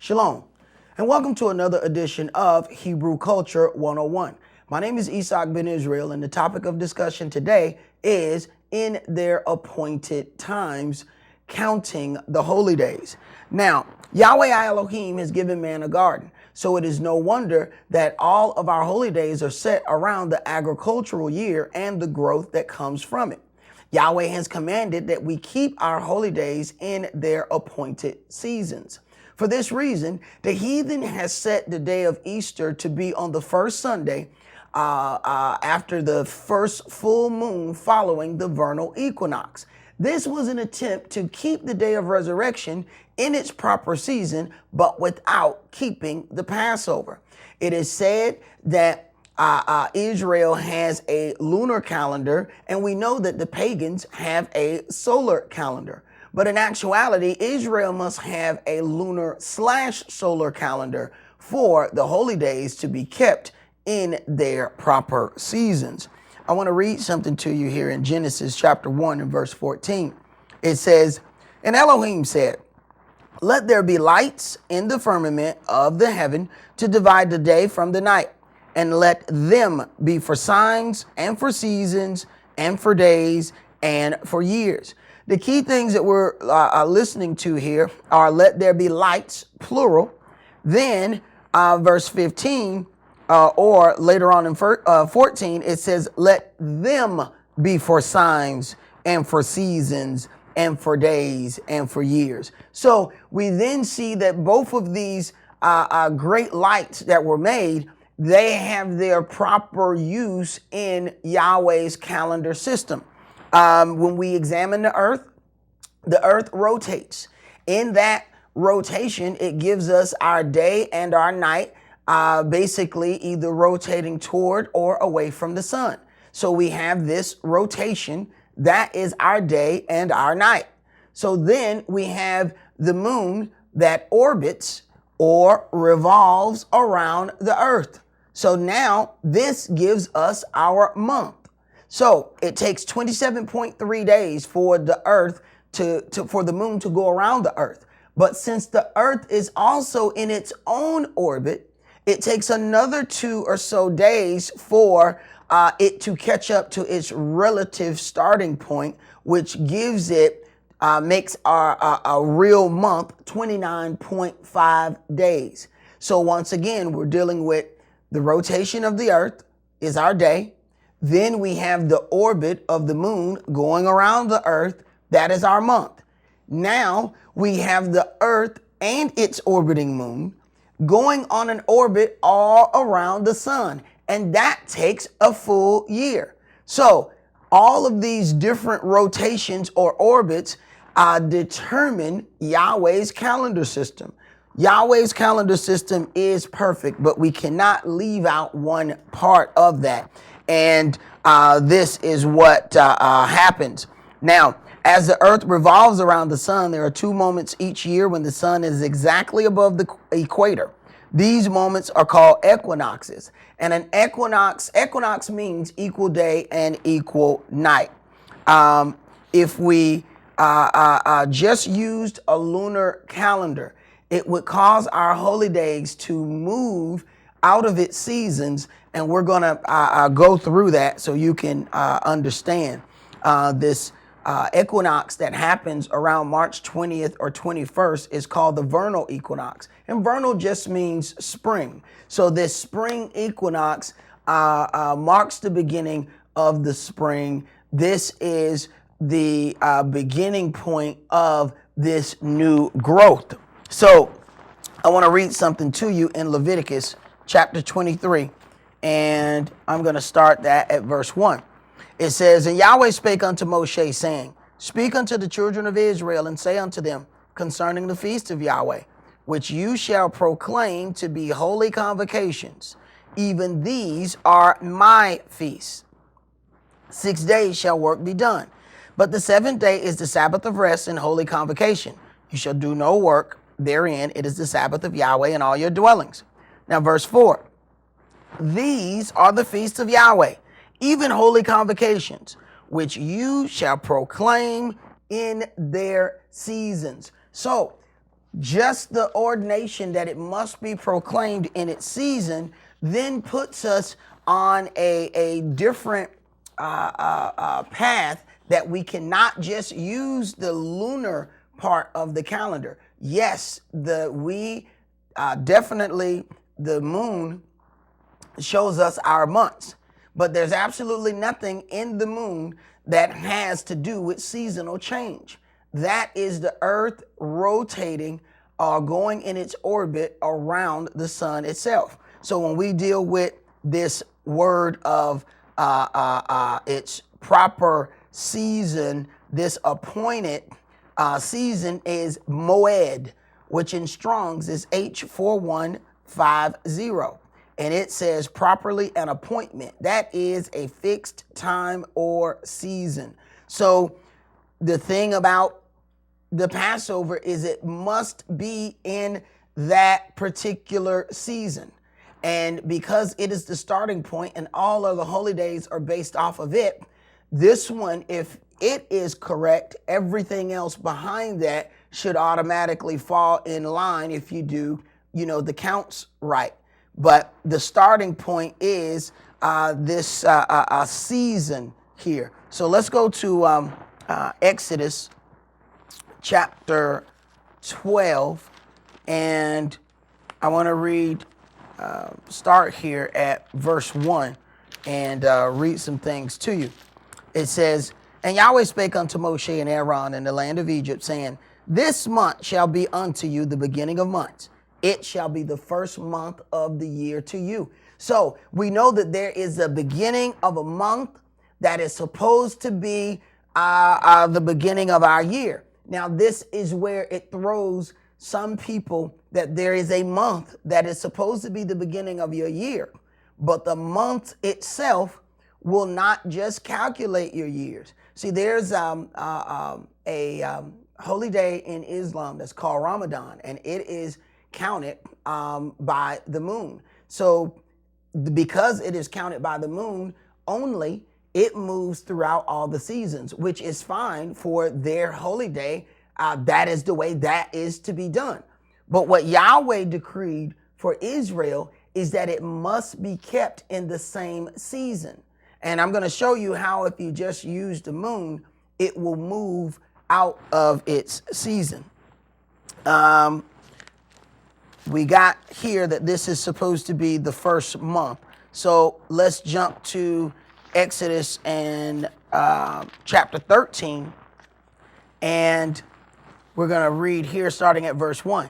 Shalom, and welcome to another edition of Hebrew Culture 101. My name is Enoch ben Israel, and the topic of discussion today is in their appointed times, counting the holy days. Now, Yahweh Elohim has given man a garden, so it is no wonder that all of our holy days are set around the agricultural year and the growth that comes from it. Yahweh has commanded that we keep our holy days in their appointed seasons. For this reason, the heathen has set the day of Easter to be on the first Sunday after the first full moon following the vernal equinox. This was an attempt to keep the day of resurrection in its proper season, but without keeping the Passover. It is said that Israel has a lunar calendar, and we know that the pagans have a solar calendar. But in actuality, Israel must have a lunar/solar calendar for the holy days to be kept in their proper seasons. I want to read something to you here in Genesis chapter 1 and verse 14. It says, "And Elohim said, let there be lights in the firmament of the heaven to divide the day from the night, and let them be for signs and for seasons and for days and for years." The key things that we're listening to here are let there be lights, plural. Then verse 15, or later on in 14, it says, let them be for signs and for seasons and for days and for years. So we then see that both of these great lights that were made, they have their proper use in Yahweh's calendar system. When we examine the earth rotates. In that rotation, it gives us our day and our night, basically either rotating toward or away from the sun. So we have this rotation, that is our day and our night. So then we have the moon that orbits or revolves around the earth. So now this gives us our month. So it takes 27.3 days for the earth for the moon to go around the earth. But since the earth is also in its own orbit, it takes another 2 or so days for it to catch up to its relative starting point, which gives it, makes a real month 29.5 days. So once again, we're dealing with the rotation of the earth is our day. Then we have the orbit of the moon going around the earth. That is our month. Now we have the earth and its orbiting moon going on an orbit all around the sun. And that takes a full year. So all of these different rotations or orbits determine Yahweh's calendar system. Yahweh's calendar system is perfect, but we cannot leave out one part of that. And this is what happens. Now, as the earth revolves around the sun, there are 2 moments each year when the sun is exactly above the equator. These moments are called equinoxes. And an equinox means equal day and equal night. If we just used a lunar calendar, it would cause our holy days to move out of its seasons, and we're going to go through that so you can understand this equinox that happens around March 20th or 21st is called the vernal equinox. And vernal just means spring. So this spring equinox marks the beginning of the spring. This is the beginning point of this new growth. So I want to read something to you in Leviticus chapter 23, and I'm going to start that at verse 1. It says, "And Yahweh spake unto Moshe, saying, Speak unto the children of Israel, and say unto them concerning the feast of Yahweh, which you shall proclaim to be holy convocations. Even these are my feasts. 6 days shall work be done. But the 7th day is the Sabbath of rest and holy convocation. You shall do no work therein. It is the Sabbath of Yahweh in all your dwellings." Now verse 4. "These are the feasts of Yahweh, even holy convocations, which you shall proclaim in their seasons." So just the ordination that it must be proclaimed in its season then puts us on a different path, that we cannot just use the lunar part of the calendar. Yes, definitely the moon shows us our months, but there's absolutely nothing in the moon that has to do with seasonal change. That is the earth rotating or going in its orbit around the sun itself. So when we deal with this word of its proper season, this appointed season is moed, which in Strong's is H4150. And it says properly an appointment. That is a fixed time or season. So the thing about the Passover is it must be in that particular season. And because it is the starting point and all of the holy days are based off of it, this one, if it is correct, everything else behind that should automatically fall in line if you do, the counts right. But the starting point is this season here. So let's go to Exodus chapter 12, and I want to start here at verse 1 and read some things to you. It says, "And Yahweh spake unto Moshe and Aaron in the land of Egypt, saying, This month shall be unto you the beginning of months. It shall be the first month of the year to you." So we know that there is a beginning of a month that is supposed to be the beginning of our year. Now, this is where it throws some people that there is a month that is supposed to be the beginning of your year, but the month itself will not just calculate your years. See, there's a holy day in Islam that's called Ramadan, and it is counted by the moon. So because it is counted by the moon only, it moves throughout all the seasons, which is fine for their holy day. That is the way that is to be done. But what Yahweh decreed for Israel is that it must be kept in the same season. And I'm going to show you how if you just use the moon, it will move out of its season. We got here that this is supposed to be the first month. So let's jump to Exodus and chapter 13. And we're going to read here starting at verse 1.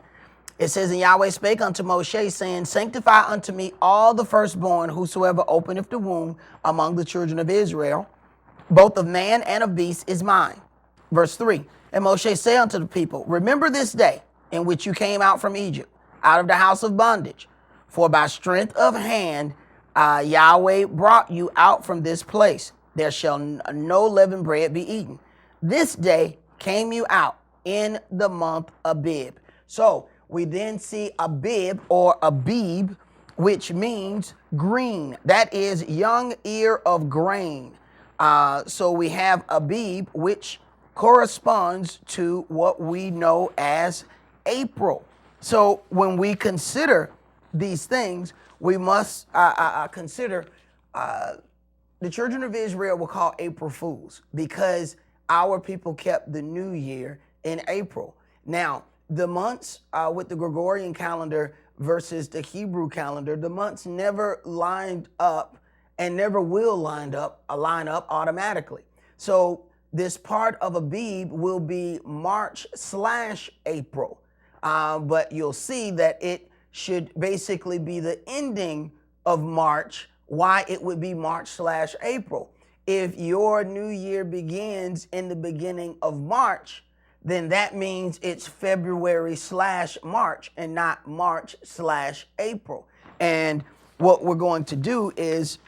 It says, "And Yahweh spake unto Moshe, saying, Sanctify unto me all the firstborn, whosoever openeth the womb among the children of Israel, both of man and of beast is mine." Verse 3, "And Moshe said unto the people, Remember this day in which you came out from Egypt, out of the house of bondage. For by strength of hand Yahweh brought you out from this place. There shall no leavened bread be eaten. This day came you out in the month Abib." So we then see Abib or Abib, which means green. That is young ear of grain. So we have Abib, which corresponds to what we know as April. So when we consider these things, we must consider the children of Israel were called April Fools because our people kept the new year in April. Now, the months with the Gregorian calendar versus the Hebrew calendar, the months never lined up and never will line up automatically. So this part of Abib will be March/April. But you'll see that it should basically be the ending of March. Why it would be March/April. If your new year begins in the beginning of March, then that means it's February/March and not March/April. And what we're going to do is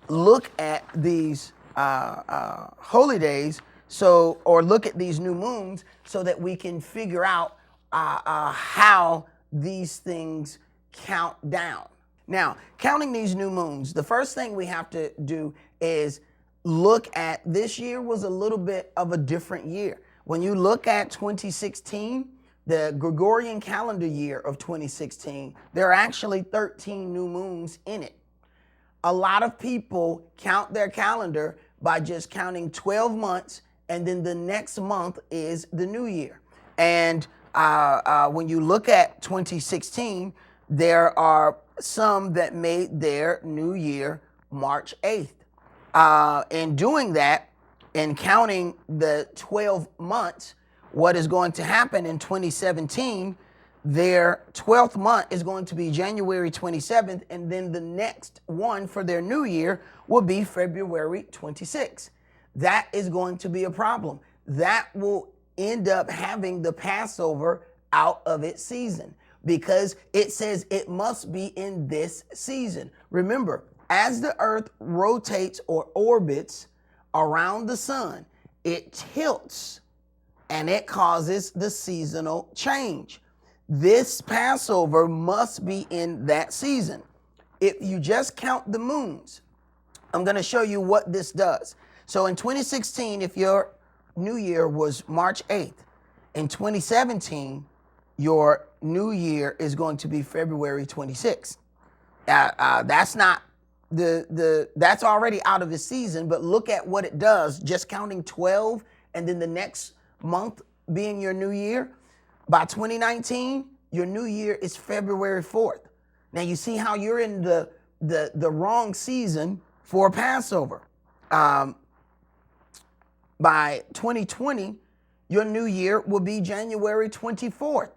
look at these holy days, or look at these new moons so that we can figure out how these things count down. Now, counting these new moons, the first thing we have to do is look at this year was a little bit of a different year. When you look at 2016, the Gregorian calendar year of 2016, there are actually 13 new moons in it. A lot of people count their calendar by just counting 12 months, and then the next month is the new year. And when you look at 2016, there are some that made their new year March 8th. In doing that, in counting the 12 months, what is going to happen in 2017, their 12th month is going to be January 27th, and then the next one for their new year will be February 26th. That is going to be a problem. That will end up having the Passover out of its season because it says it must be in this season. Remember, as the earth rotates or orbits around the sun, it tilts and it causes the seasonal change. This Passover must be in that season. If you just count the moons, I'm going to show you what this does. So in 2016, if your new year was March 8th, in 2017, your new year is going to be February 26th. That's not that's already out of the season, but look at what it does, just counting 12 and then the next month being your new year. By 2019, your new year is February 4th. Now you see how you're in the wrong season for Passover. By 2020, your new year will be January 24th.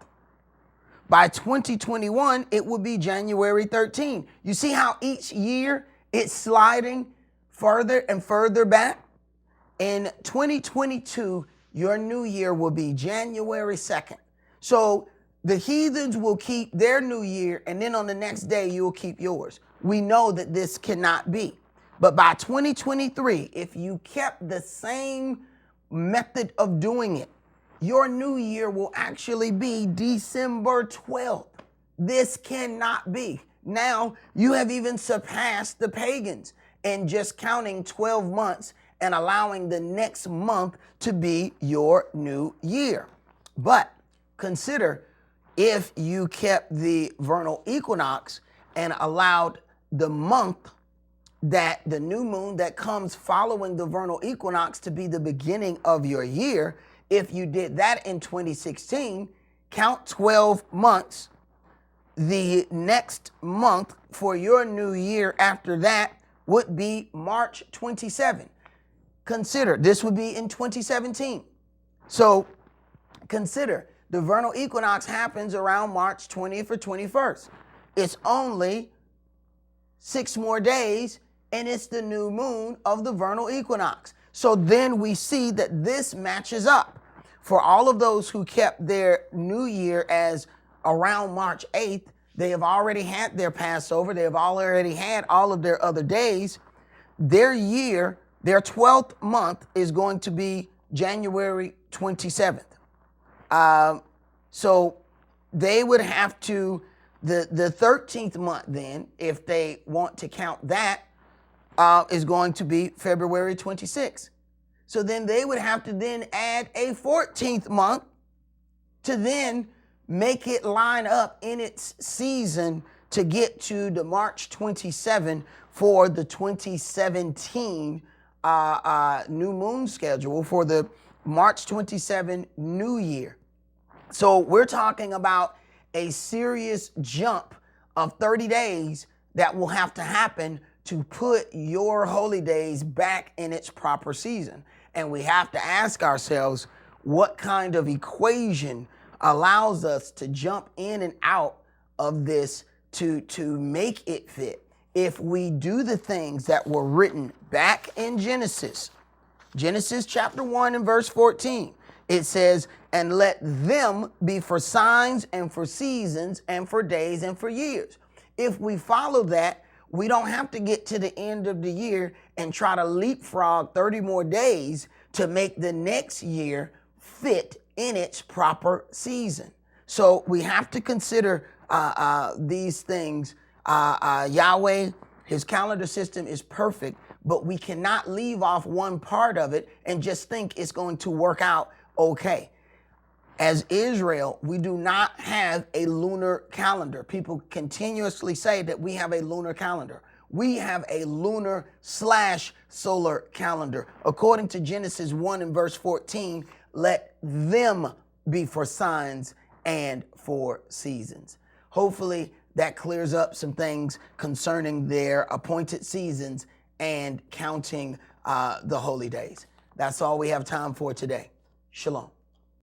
By 2021, it will be January 13th. You see how each year it's sliding further and further back? In 2022, your new year will be January 2nd. So the heathens will keep their new year, and then on the next day, you will keep yours. We know that this cannot be. But by 2023, if you kept the same method of doing it, your new year will actually be December 12th. This cannot be. Now, you have even surpassed the pagans in just counting 12 months and allowing the next month to be your new year. But consider if you kept the vernal equinox and allowed the month that the new moon that comes following the vernal equinox to be the beginning of your year. If you did that in 2016, count 12 months. The next month for your new year after that would be March 27. Consider this would be in 2017. So consider the vernal equinox happens around March 20th or 21st. It's only 6 more days and it's the new moon of the vernal equinox. So then we see that this matches up. For all of those who kept their new year as around March 8th, they have already had their Passover. They have already had all of their other days. Their year, their 12th month is going to be January 27th. So they would have to, the 13th month then, if they want to count that, is going to be February 26th. So then they would have to then add a 14th month to then make it line up in its season to get to the March 27 for the 2017 new moon schedule for the March 27 new year. So we're talking about a serious jump of 30 days that will have to happen to put your holy days back in its proper season. And we have to ask ourselves, what kind of equation allows us to jump in and out of this to make it fit? If we do the things that were written back in Genesis chapter 1 and verse 14, it says, and let them be for signs and for seasons and for days and for years. If we follow that, we don't have to get to the end of the year and try to leapfrog 30 more days to make the next year fit in its proper season. So we have to consider these things. Yahweh, his calendar system is perfect, but we cannot leave off one part of it and just think it's going to work out okay. As Israel, we do not have a lunar calendar. People continuously say that we have a lunar calendar. We have a lunar/solar calendar. According to Genesis 1 and verse 14, let them be for signs and for seasons. Hopefully that clears up some things concerning their appointed seasons and counting the holy days. That's all we have time for today. Shalom.